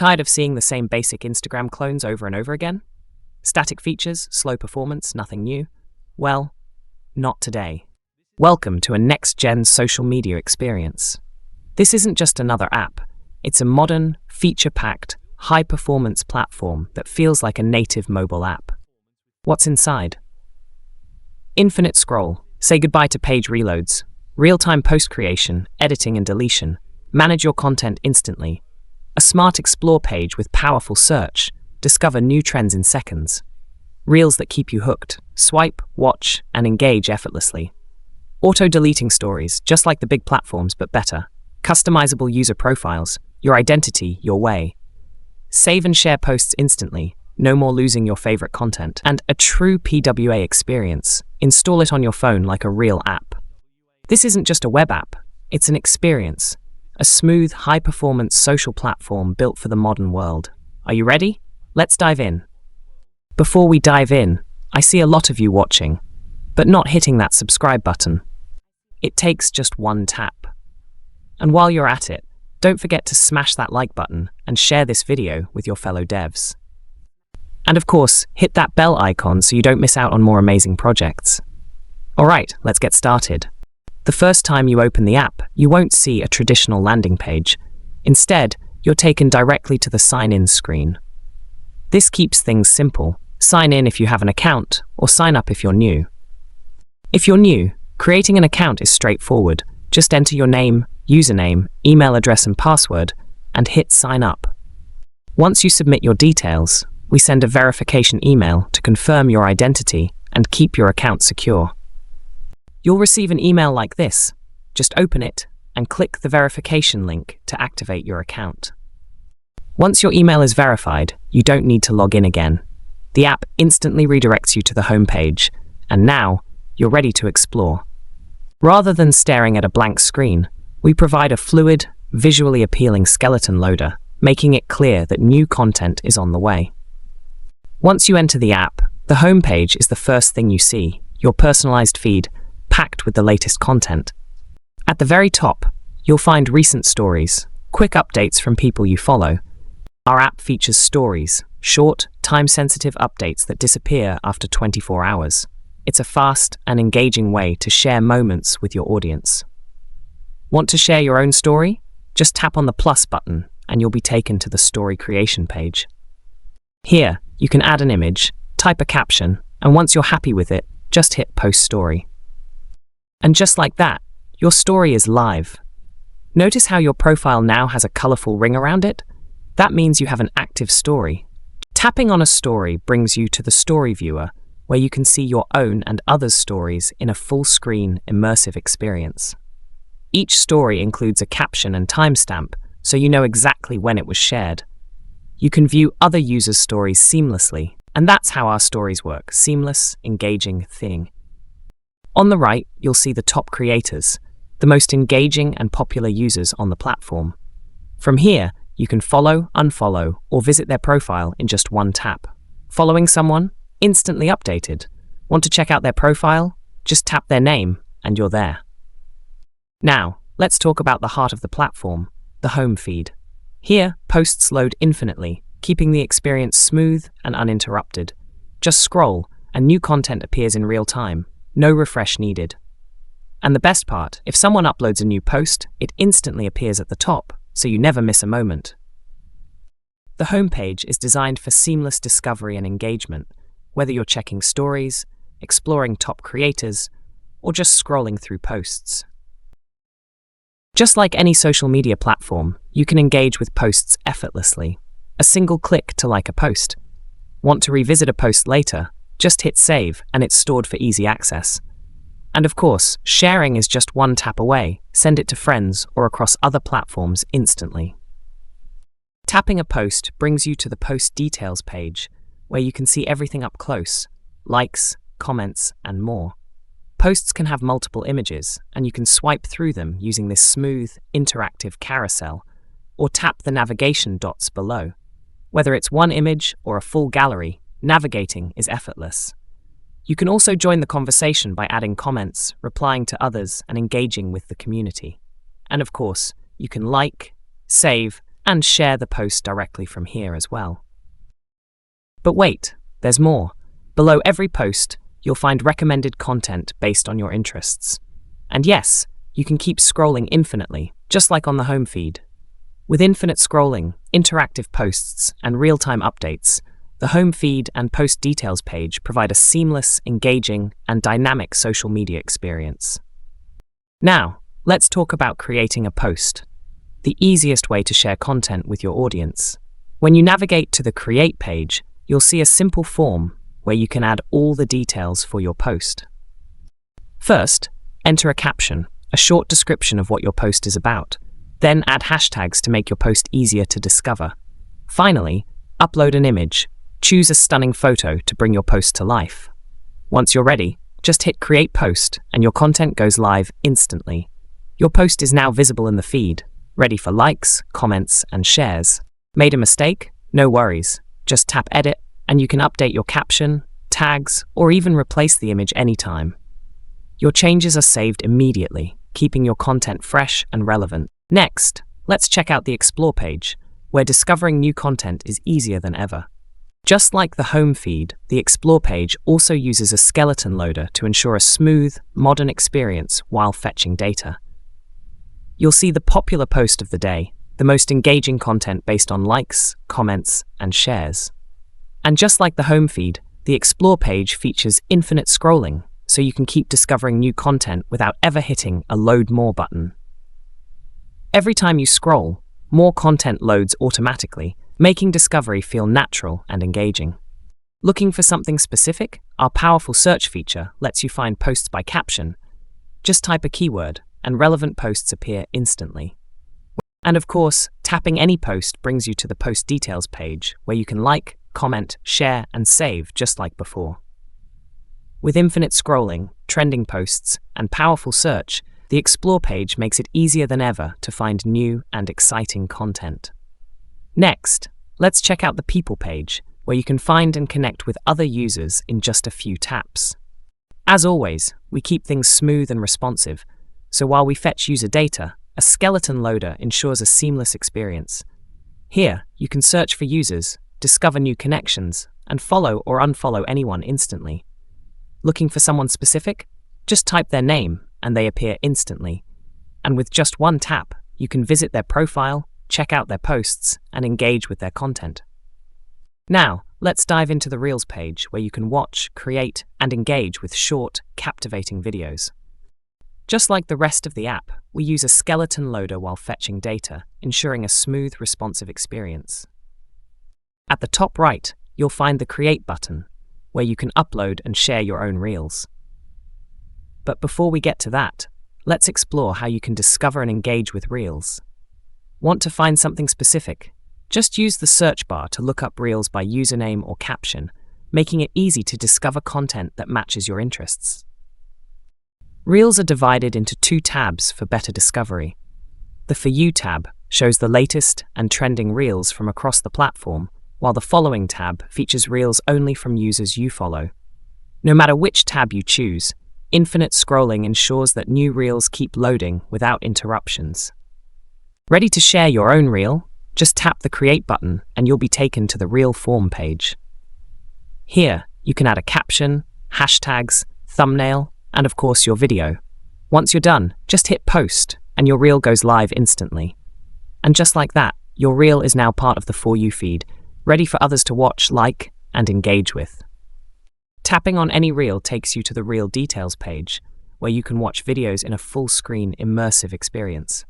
Tired of seeing the same basic Instagram clones over and over again? Static features, slow performance, nothing new? Well, not today. Welcome to a next-gen social media experience. This isn't just another app. It's a modern, feature-packed, high-performance platform that feels like a native mobile app. What's inside? Infinite scroll. Say goodbye to page reloads. Real-time post creation, editing and deletion. Manage your content instantly. A smart explore page with powerful search. Discover new trends in seconds. Reels that keep you hooked. Swipe, watch, and engage effortlessly. Auto-deleting stories, just like the big platforms but better. Customizable user profiles. Your identity, your way. Save and share posts instantly. No more losing your favorite content. And a true PWA experience. Install it on your phone like a real app. This isn't just a web app. It's an experience. A smooth, high-performance social platform built for the modern world. Are you ready? Let's dive in. Before we dive in, I see a lot of you watching, but not hitting that subscribe button. It takes just one tap. And while you're at it, don't forget to smash that like button and share this video with your fellow devs. And of course, hit that bell icon so you don't miss out on more amazing projects. Alright, let's get started. The first time you open the app, you won't see a traditional landing page. Instead, you're taken directly to the sign-in screen. This keeps things simple. Sign in if you have an account, or sign up if you're new. If you're new, creating an account is straightforward. Just enter your name, username, email address and password, and hit sign up. Once you submit your details, we send a verification email to confirm your identity and keep your account secure. You'll receive an email like this. Just open it and click the verification link to activate your account. Once your email is verified, you don't need to log in again. The app instantly redirects you to the home page, and now you're ready to explore. Rather than staring at a blank screen, we provide a fluid, visually appealing skeleton loader, making it clear that new content is on the way. Once you enter the app, the home page is the first thing you see, your personalized feed, packed with the latest content. At the very top, you'll find recent stories, quick updates from people you follow. Our app features stories, short, time-sensitive updates that disappear after 24 hours. It's a fast and engaging way to share moments with your audience. Want to share your own story? Just tap on the plus button and you'll be taken to the story creation page. Here, you can add an image, type a caption, and once you're happy with it, just hit post story. And just like that, your story is live. Notice how your profile now has a colorful ring around it? That means you have an active story. Tapping on a story brings you to the story viewer, where you can see your own and others' stories in a full-screen, immersive experience. Each story includes a caption and timestamp, so you know exactly when it was shared. You can view other users' stories seamlessly, and that's how our stories work, seamless, engaging thing. On the right, you'll see the top creators, the most engaging and popular users on the platform. From here, you can follow, unfollow, or visit their profile in just one tap. Following someone? Instantly updated. Want to check out their profile? Just tap their name, and you're there. Now, let's talk about the heart of the platform, the home feed. Here, posts load infinitely, keeping the experience smooth and uninterrupted. Just scroll, and new content appears in real time. No refresh needed. And the best part, if someone uploads a new post, it instantly appears at the top, so you never miss a moment. The homepage is designed for seamless discovery and engagement, whether you're checking stories, exploring top creators, or just scrolling through posts. Just like any social media platform, you can engage with posts effortlessly. A single click to like a post. Want to revisit a post later? Just hit save and it's stored for easy access. And of course, sharing is just one tap away. Send it to friends or across other platforms instantly. Tapping a post brings you to the post details page, where you can see everything up close, likes, comments, and more. Posts can have multiple images, and you can swipe through them using this smooth, interactive carousel, or tap the navigation dots below. Whether it's one image or a full gallery, navigating is effortless. You can also join the conversation by adding comments, replying to others, and engaging with the community. And of course, you can like, save, and share the post directly from here as well. But wait, there's more. Below every post, you'll find recommended content based on your interests. And yes, you can keep scrolling infinitely, just like on the home feed. With infinite scrolling, interactive posts, and real-time updates, the home feed and post details page provide a seamless, engaging, and dynamic social media experience. Now, let's talk about creating a post, the easiest way to share content with your audience. When you navigate to the Create page, you'll see a simple form where you can add all the details for your post. First, enter a caption, a short description of what your post is about. Then add hashtags to make your post easier to discover. Finally, upload an image. Choose a stunning photo to bring your post to life. Once you're ready, just hit Create Post and your content goes live instantly. Your post is now visible in the feed, ready for likes, comments, and shares. Made a mistake? No worries. Just tap Edit and you can update your caption, tags, or even replace the image anytime. Your changes are saved immediately, keeping your content fresh and relevant. Next, let's check out the Explore page, where discovering new content is easier than ever. Just like the home feed, the Explore page also uses a skeleton loader to ensure a smooth, modern experience while fetching data. You'll see the popular post of the day, the most engaging content based on likes, comments, and shares. And just like the home feed, the Explore page features infinite scrolling, so you can keep discovering new content without ever hitting a Load More button. Every time you scroll, more content loads automatically, making discovery feel natural and engaging. Looking for something specific? Our powerful search feature lets you find posts by caption. Just type a keyword, and relevant posts appear instantly. And of course, tapping any post brings you to the post details page, where you can like, comment, share, and save just like before. With infinite scrolling, trending posts, and powerful search, the Explore page makes it easier than ever to find new and exciting content. Next, let's check out the People page, where you can find and connect with other users in just a few taps. As always, we keep things smooth and responsive, so while we fetch user data, a skeleton loader ensures a seamless experience. Here, you can search for users, discover new connections, and follow or unfollow anyone instantly. Looking for someone specific? Just type their name, and they appear instantly. And with just one tap, you can visit their profile, check out their posts, and engage with their content. Now, let's dive into the Reels page, where you can watch, create, and engage with short, captivating videos. Just like the rest of the app, we use a skeleton loader while fetching data, ensuring a smooth, responsive experience. At the top right, you'll find the Create button, where you can upload and share your own Reels. But before we get to that, let's explore how you can discover and engage with Reels. Want to find something specific? Just use the search bar to look up Reels by username or caption, making it easy to discover content that matches your interests. Reels are divided into two tabs for better discovery. The For You tab shows the latest and trending Reels from across the platform, while the Following tab features Reels only from users you follow. No matter which tab you choose, infinite scrolling ensures that new Reels keep loading without interruptions. Ready to share your own Reel? Just tap the Create button and you'll be taken to the Reel form page. Here, you can add a caption, hashtags, thumbnail, and of course your video. Once you're done, just hit Post and your Reel goes live instantly. And just like that, your Reel is now part of the For You feed, ready for others to watch, like, and engage with. Tapping on any Reel takes you to the Reel Details page, where you can watch videos in a full-screen, immersive experience.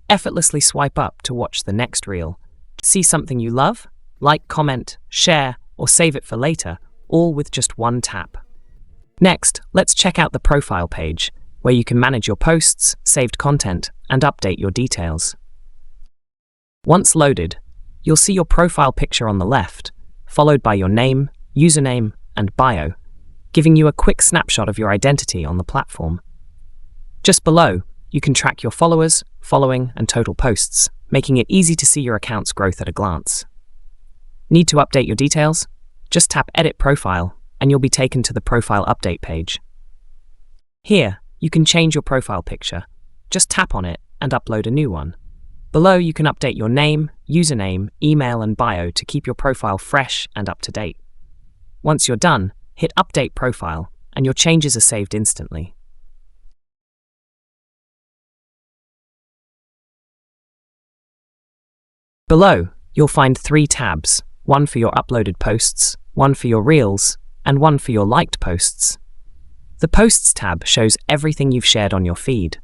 Effortlessly swipe up to watch the next Reel. See something you love? Like, comment, share, or save it for later, all with just one tap. Next, let's check out the Profile page, where you can manage your posts, saved content, and update your details. Once loaded, you'll see your profile picture on the left, followed by your name, username, and bio, giving you a quick snapshot of your identity on the platform. Just below, you can track your followers, following, and total posts, making it easy to see your account's growth at a glance. Need to update your details? Just tap Edit Profile, and you'll be taken to the Profile Update page. Here, you can change your profile picture. Just tap on it and upload a new one. Below, you can update your name, username, email, and bio to keep your profile fresh and up to date. Once you're done, hit Update Profile, and your changes are saved instantly. Below, you'll find 3 tabs, one for your uploaded posts, one for your Reels, and one for your liked posts. The Posts tab shows everything you've shared on your feed.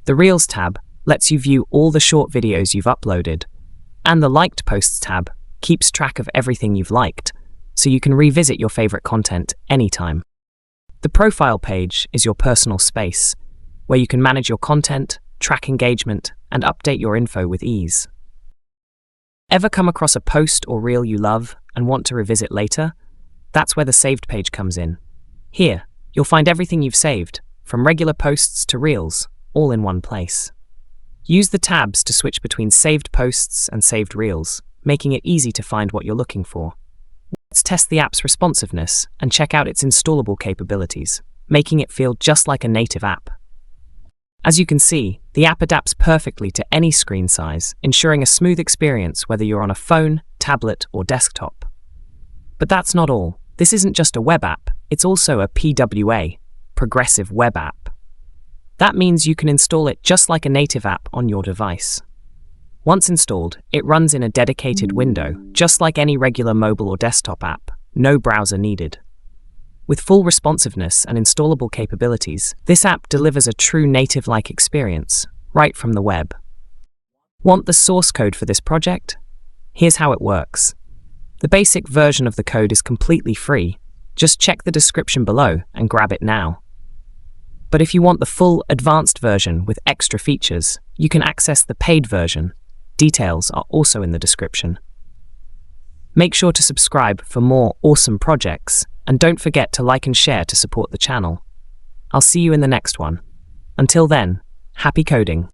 The Reels tab lets you view all the short videos you've uploaded, and the Liked Posts tab keeps track of everything you've liked, so you can revisit your favorite content anytime. The Profile page is your personal space, where you can manage your content, track engagement, and update your info with ease. Ever come across a post or reel you love and want to revisit later? That's where the Saved page comes in. Here, you'll find everything you've saved, from regular posts to reels, all in one place. Use the tabs to switch between saved posts and saved reels, making it easy to find what you're looking for. Let's test the app's responsiveness and check out its installable capabilities, making it feel just like a native app. As you can see, the app adapts perfectly to any screen size, ensuring a smooth experience whether you're on a phone, tablet, or desktop. But that's not all. This isn't just a web app, it's also a PWA, Progressive Web App. That means you can install it just like a native app on your device. Once installed, it runs in a dedicated window, just like any regular mobile or desktop app, no browser needed. With full responsiveness and installable capabilities, this app delivers a true native-like experience, right from the web. Want the source code for this project? Here's how it works. The basic version of the code is completely free. Just check the description below and grab it now. But if you want the full advanced version with extra features, you can access the paid version. Details are also in the description. Make sure to subscribe for more awesome projects, and don't forget to like and share to support the channel. I'll see you in the next one. Until then, happy coding.